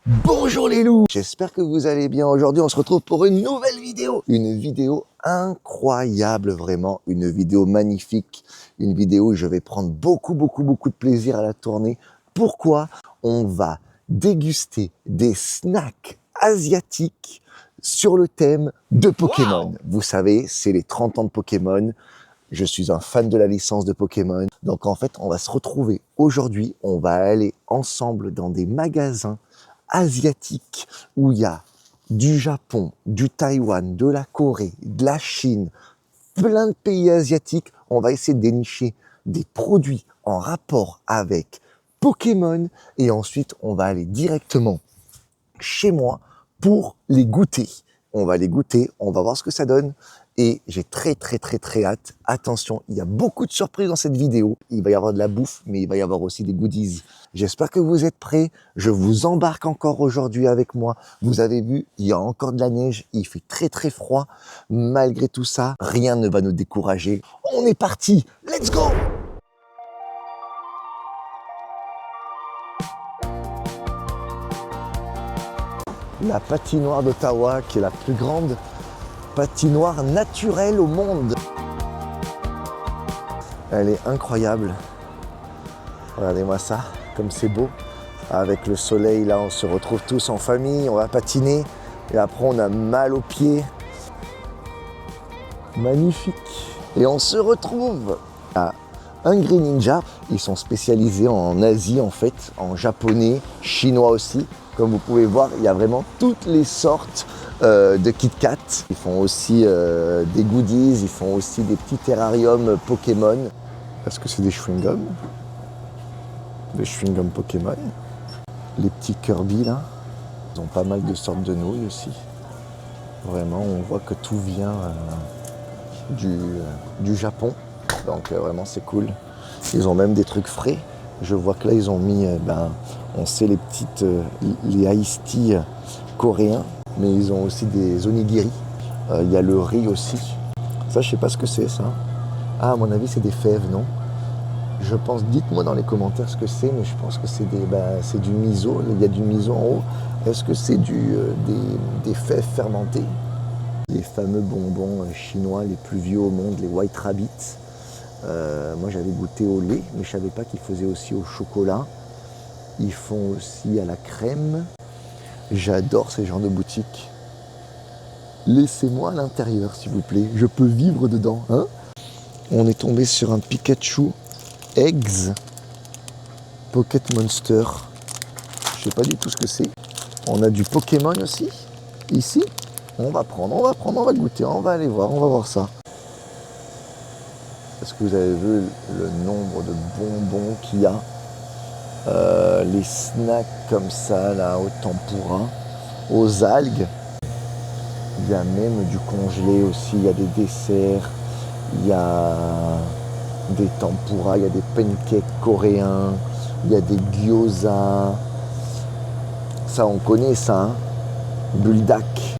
Bonjour les loups, j'espère que vous allez bien. Aujourd'hui on se retrouve pour une nouvelle vidéo. Une vidéo incroyable, vraiment, une vidéo magnifique. Une vidéo où je vais prendre beaucoup de plaisir à la tourner. Pourquoi? On va déguster des snacks asiatiques sur le thème de Pokémon. Wow. Vous savez, c'est les 30 ans de Pokémon. Je suis un fan de la licence de Pokémon. Donc en fait, on va se retrouver aujourd'hui. On va aller ensemble dans des magasins asiatiques où il y a du Japon, du Taïwan, de la Corée, de la Chine, plein de pays asiatiques. On va essayer de dénicher des produits en rapport avec Pokémon et ensuite on va aller directement chez moi pour les goûter. On va les goûter, on va voir ce que ça donne et j'ai très hâte. Attention, il y a beaucoup de surprises dans cette vidéo. Il va y avoir de la bouffe, mais il va y avoir aussi des goodies. J'espère que vous êtes prêts. Je vous embarque encore aujourd'hui avec moi. Vous avez vu, il y a encore de la neige, il fait très froid. Malgré tout ça, rien ne va nous décourager. On est parti, let's go! La patinoire d'Ottawa, qui est la plus grande patinoire naturelle au monde. Elle est incroyable. Regardez-moi ça, comme c'est beau. Avec le soleil, là, on se retrouve tous en famille, on va patiner. Et après, on a mal aux pieds. Magnifique. Et on se retrouve à Hungry Ninja. Ils sont spécialisés en Asie, en fait, en japonais, chinois aussi. Comme vous pouvez voir, il y a vraiment toutes les sortes de Kit Kat. Ils font aussi des goodies, ils font aussi des petits terrariums Pokémon. Est-ce que c'est des chewing-gums? Des chewing-gums Pokémon. Les petits Kirby là, ils ont pas mal de sortes de nouilles aussi. Vraiment, on voit que tout vient du Japon. Donc vraiment c'est cool. Ils ont même des trucs frais. Je vois que là ils ont mis, on sait les petites, les iced tea coréens, mais ils ont aussi des onigiri. Il y a le riz aussi. Ça je sais pas ce que c'est ça. Ah, à mon avis c'est des fèves, non? Je pense, dites-moi dans les commentaires ce que c'est, mais je pense que c'est c'est du miso. Il y a du miso en haut. Est-ce que c'est des fèves fermentées? Les fameux bonbons chinois les plus vieux au monde, les White Rabbits. Moi j'avais goûté au lait, mais je savais pas qu'ils faisaient aussi au chocolat. Ils font aussi à la crème. J'adore ces genres de boutiques. Laissez-moi à l'intérieur s'il vous plaît, je peux vivre dedans. Hein? On est tombé sur un Pikachu Eggs Pocket Monster. Je sais pas du tout ce que c'est. On a du Pokémon aussi, ici. On va prendre, on va goûter, on va aller voir, on va voir ça. Est-ce que vous avez vu le nombre de bonbons qu'il y a? Les snacks comme ça, là, au tempura, aux algues. Il y a même du congelé aussi, il y a des desserts, il y a des tempura, il y a des pancakes coréens, il y a des gyoza. Ça, on connaît ça, hein? Buldak.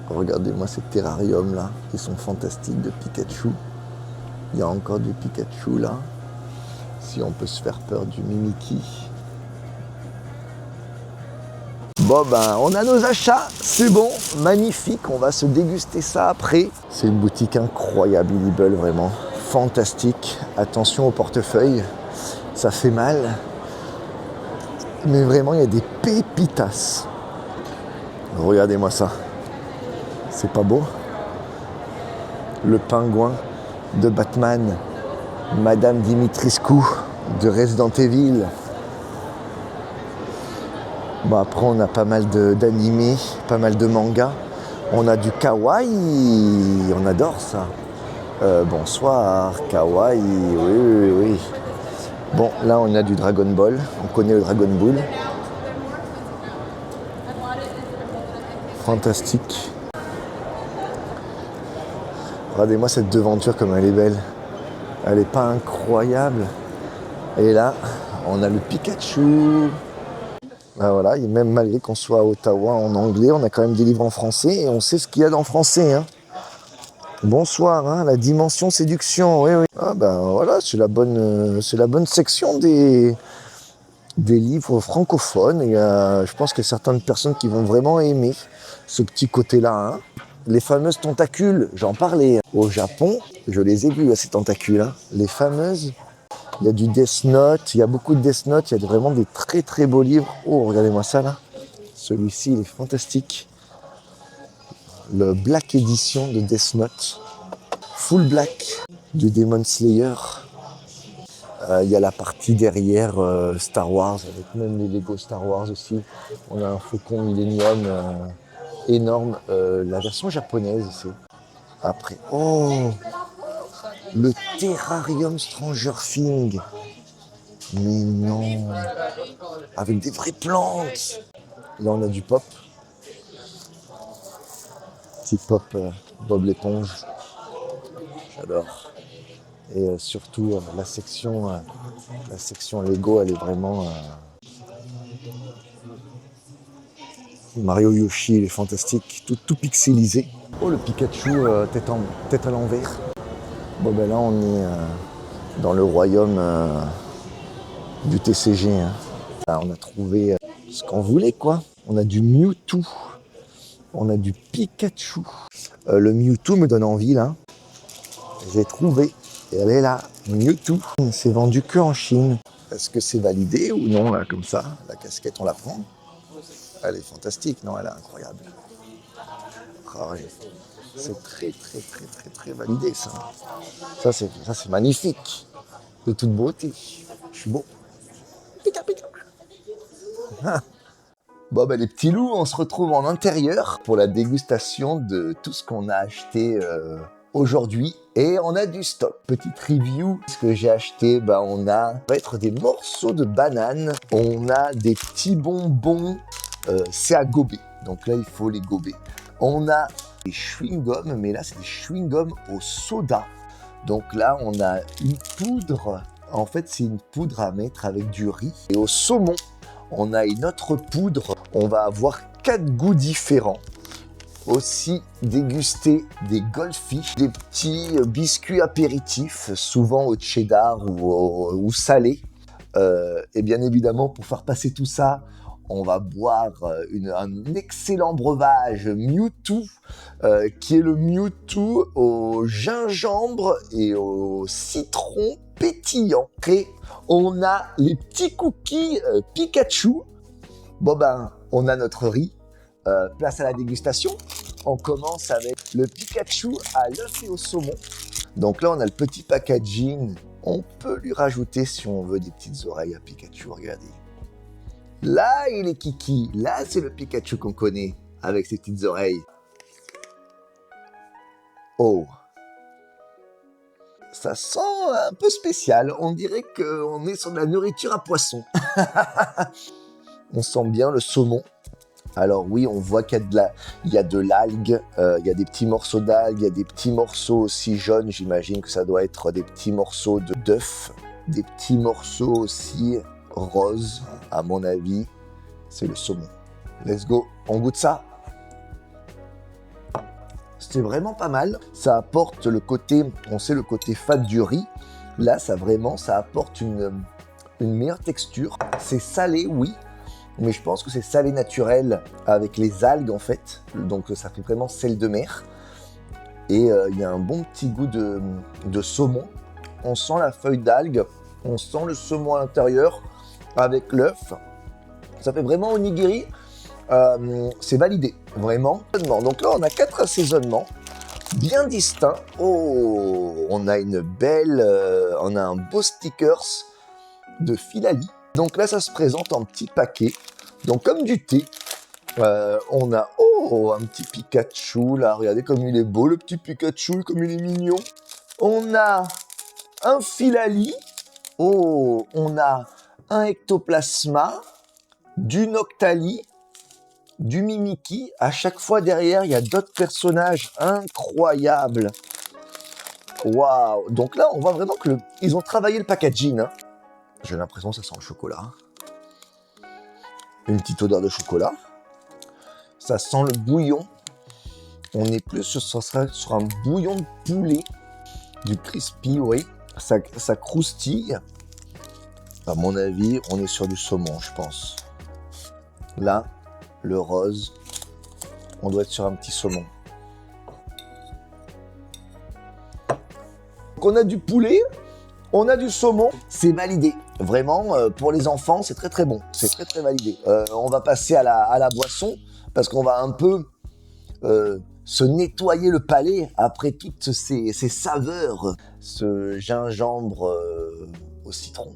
Regardez-moi ces terrariums là, ils sont fantastiques de Pikachu. Il y a encore du Pikachu là. Si on peut se faire peur du Mimikyu. Bon on a nos achats, c'est bon, magnifique, on va se déguster ça après. C'est une boutique incroyable, Lidl, vraiment, fantastique. Attention au portefeuille, ça fait mal. Mais vraiment, il y a des pépitas. Regardez-moi ça. C'est pas beau? Le pingouin de Batman, Madame Dimitrescu de Resident Evil. Bon, après, on a pas mal d'animés, pas mal de mangas. On a du kawaii, on adore ça. Bonsoir, kawaii, oui. Bon, là, on a du Dragon Ball. On connaît le Dragon Ball. Fantastique. Regardez-moi cette devanture comme elle est belle. Elle est pas incroyable. Et là, on a le Pikachu. Ben voilà, et même malgré qu'on soit à Ottawa en anglais, on a quand même des livres en français et on sait ce qu'il y a dans français. Hein. Bonsoir, hein, la dimension séduction, oui. Ah voilà, c'est la bonne section des des livres francophones. Et je pense qu'il y a certaines personnes qui vont vraiment aimer ce petit côté-là. Hein. Les fameuses tentacules, j'en parlais au Japon, je les ai vues, ces tentacules. Hein. Les fameuses, il y a du Death Note, il y a beaucoup de Death Note, il y a vraiment des très très beaux livres. Oh, regardez-moi ça là. Celui-ci, il est fantastique. Le Black Edition de Death Note. Full Black de Demon Slayer. Il y a la partie derrière Star Wars, avec même les Lego Star Wars aussi. On a un Faucon Millennium énorme. La version japonaise ici. Après, oh, le Terrarium Stranger Things. Mais non, avec des vraies plantes. Là, on a du pop. Petit pop Bob l'éponge. J'adore. Et surtout, la section Lego, elle est vraiment... Mario Yoshi, il est fantastique, tout pixelisé. Oh, le Pikachu tête à l'envers. Bon, ben là, on est dans le royaume du TCG. Hein. Là, on a trouvé ce qu'on voulait, quoi. On a du Mewtwo. On a du Pikachu. Le Mewtwo me donne envie, là. J'ai trouvé. Et elle est là, Mewtwo. C'est vendu que en Chine. Est-ce que c'est validé ou non, là, comme ça? La casquette, on la prend. Elle est fantastique, non? Elle est incroyable. Ah oui. C'est très validé, ça. Ça, c'est magnifique. De toute beauté. Je suis beau. Pika, pika. Ah. Bon, ben, les petits loups, on se retrouve en intérieur pour la dégustation de tout ce qu'on a acheté aujourd'hui. Et on a du stock. Petite review. Ce que j'ai acheté, on a, ça va être des morceaux de banane. On a des petits bonbons. C'est à gober. Donc là, il faut les gober. On a des chewing-gums, mais là, c'est des chewing-gums au soda. Donc là, on a une poudre. En fait, c'est une poudre à mettre avec du riz. Et au saumon, on a une autre poudre. On va avoir 4 goûts différents. Aussi déguster des goldfish, des petits biscuits apéritifs, souvent au cheddar ou salés. Et bien évidemment, pour faire passer tout ça, on va boire un excellent breuvage Mewtwo, qui est le Mewtwo au gingembre et au citron pétillant. Et on a les petits cookies Pikachu. Bon on a notre riz. Place à la dégustation. On commence avec le Pikachu à l'œuf et au saumon. Donc là, on a le petit packaging. On peut lui rajouter, si on veut, des petites oreilles à Pikachu. Regardez. Là, il est kiki. Là, c'est le Pikachu qu'on connaît, avec ses petites oreilles. Oh. Ça sent un peu spécial. On dirait qu'on est sur de la nourriture à poisson. On sent bien le saumon. Alors oui, on voit qu'il y a de l'algue, il y a des petits morceaux d'algue, il y a des petits morceaux aussi jaunes, j'imagine que ça doit être des petits morceaux d'œuf, des petits morceaux aussi roses, à mon avis, c'est le saumon. Let's go, on goûte ça. C'est vraiment pas mal, ça apporte le côté, on sait le côté fat du riz, là ça apporte une meilleure texture, c'est salé oui, mais je pense que c'est salé naturel avec les algues en fait, donc ça fait vraiment sel de mer. Et il y a un bon petit goût de saumon. On sent la feuille d'algue, on sent le saumon à l'intérieur avec l'œuf. Ça fait vraiment onigiri, c'est validé, vraiment. Donc là on a 4 assaisonnements bien distincts. Oh, on a on a un beau stickers de Filali. Donc là, ça se présente en petits paquets. Donc comme du thé, on a un petit Pikachu. Là, regardez comme il est beau, le petit Pikachu, comme il est mignon. On a un Filali. Oh, on a un Ectoplasma, du Noctali, du Mimikyu. À chaque fois, derrière, il y a d'autres personnages incroyables. Waouh! Donc là, on voit vraiment ils ont travaillé le packaging. Hein. J'ai l'impression que ça sent le chocolat. Une petite odeur de chocolat. Ça sent le bouillon. On est plus sur un bouillon de poulet. Du crispy, oui. Ça croustille. À mon avis, on est sur du saumon, je pense. Là, le rose, on doit être sur un petit saumon. Donc on a du poulet, on a du saumon, c'est validé. Vraiment, pour les enfants, c'est très très bon. C'est très très validé. On va passer à la boisson, parce qu'on va un peu se nettoyer le palais après toutes ces saveurs. Ce gingembre au citron.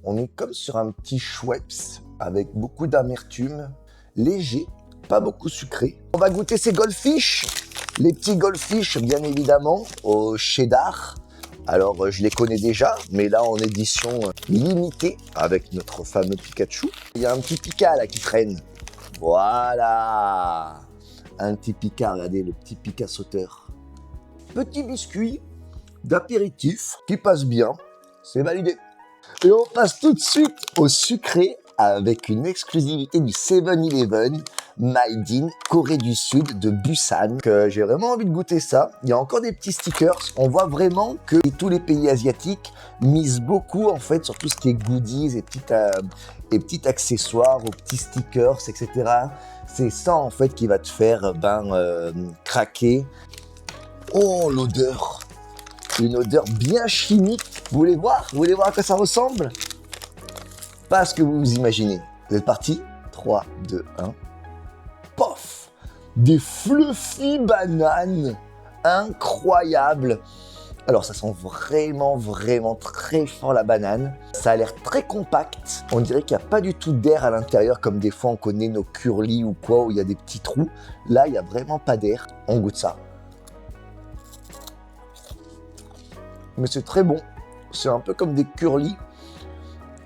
On est comme sur un petit Schweppes avec beaucoup d'amertume, léger, pas beaucoup sucré. On va goûter ces goldfish, les petits goldfish bien évidemment au cheddar. Alors je les connais déjà, mais là en édition limitée avec notre fameux Pikachu. Il y a un petit Pika là qui traîne. Voilà, un petit Pika, regardez le petit Pika sauteur. Petit biscuit d'apéritif qui passe bien, c'est validé. Et on passe tout de suite au sucré avec une exclusivité du 7-Eleven Made in Corée du Sud de Busan. J'ai vraiment envie de goûter ça. Il y a encore des petits stickers. On voit vraiment que tous les pays asiatiques misent beaucoup en fait sur tout ce qui est goodies et petits accessoires, aux petits stickers, etc. C'est ça en fait qui va te faire craquer. Oh l'odeur! Une odeur bien chimique. Vous voulez voir? Vous voulez voir à quoi ça ressemble? Pas ce que vous vous imaginez. Vous êtes partis? 3, 2, 1. Pof! Des fluffy bananes incroyables. Alors ça sent vraiment, vraiment très fort la banane. Ça a l'air très compact. On dirait qu'il n'y a pas du tout d'air à l'intérieur comme des fois on connaît nos curly ou quoi où il y a des petits trous. Là, il n'y a vraiment pas d'air. On goûte ça. Mais c'est très bon. C'est un peu comme des curly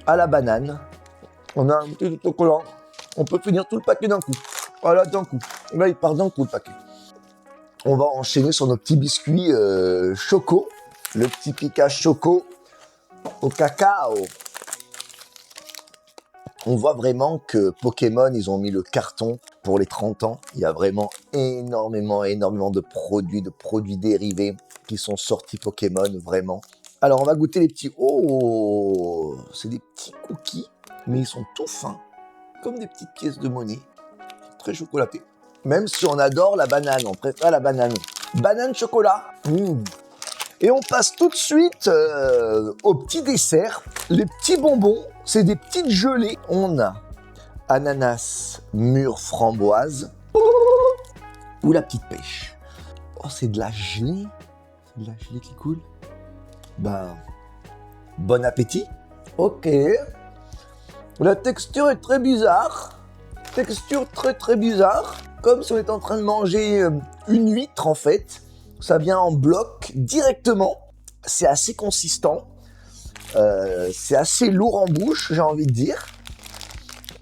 à la banane. On a un petit chocolat. On peut finir tout le paquet d'un coup. Voilà, d'un coup. Là, il part d'un coup le paquet. On va enchaîner sur nos petits biscuits choco. Le petit Pika choco au cacao. On voit vraiment que Pokémon, ils ont mis le carton pour les 30 ans. Il y a vraiment énormément de produits dérivés qui sont sortis Pokémon, vraiment. Alors, on va goûter les petits... Oh, c'est des petits cookies, mais ils sont tout fins, comme des petites pièces de monnaie. Très chocolaté. Même si on adore la banane, on préfère la banane. Banane chocolat. Et on passe tout de suite au petit dessert. Les petits bonbons, c'est des petites gelées. On a ananas, mûre, framboise ou la petite pêche. Oh, c'est de la gelée. C'est de la gelée qui coule. Ben, bon appétit. Ok. La texture est très bizarre. Texture très bizarre. Comme si on était en train de manger une huître en fait. Ça vient en bloc directement. C'est assez consistant. C'est assez lourd en bouche, j'ai envie de dire.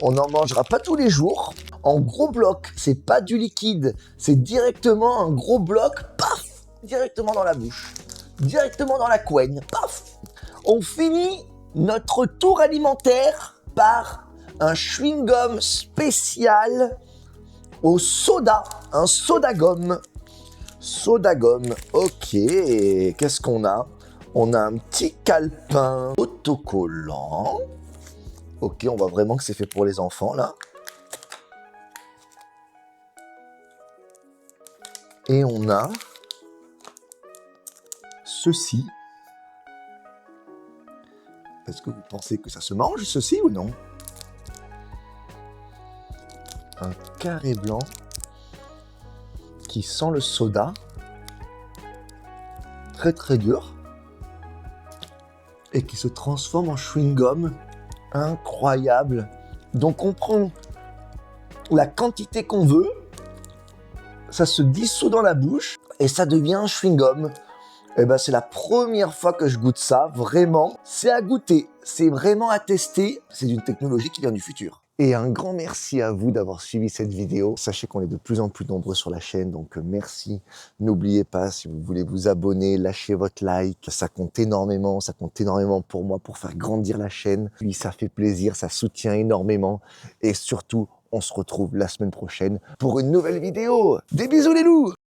On n'en mangera pas tous les jours. En gros bloc, c'est pas du liquide. C'est directement un gros bloc. Paf! Directement dans la bouche. Directement dans la couenne. Paf! On finit notre tour alimentaire par un chewing-gum spécial au soda. Un soda gomme. Soda gomme, ok. Qu'est-ce qu'on a? On a un petit calepin autocollant. Ok, on voit vraiment que c'est fait pour les enfants, là. Et on a ceci. Est-ce que vous pensez que ça se mange, ceci, ou non? Un carré blanc qui sent le soda, très dur, et qui se transforme en chewing-gum, incroyable. Donc on prend la quantité qu'on veut, ça se dissout dans la bouche, et ça devient un chewing-gum. Et ben c'est la première fois que je goûte ça, vraiment. C'est à goûter, c'est vraiment à tester, c'est une technologie qui vient du futur. Et un grand merci à vous d'avoir suivi cette vidéo. Sachez qu'on est de plus en plus nombreux sur la chaîne, donc merci. N'oubliez pas, si vous voulez vous abonner, lâchez votre like. Ça compte énormément pour moi, pour faire grandir la chaîne. Puis ça fait plaisir, ça soutient énormément. Et surtout, on se retrouve la semaine prochaine pour une nouvelle vidéo. Des bisous les loups!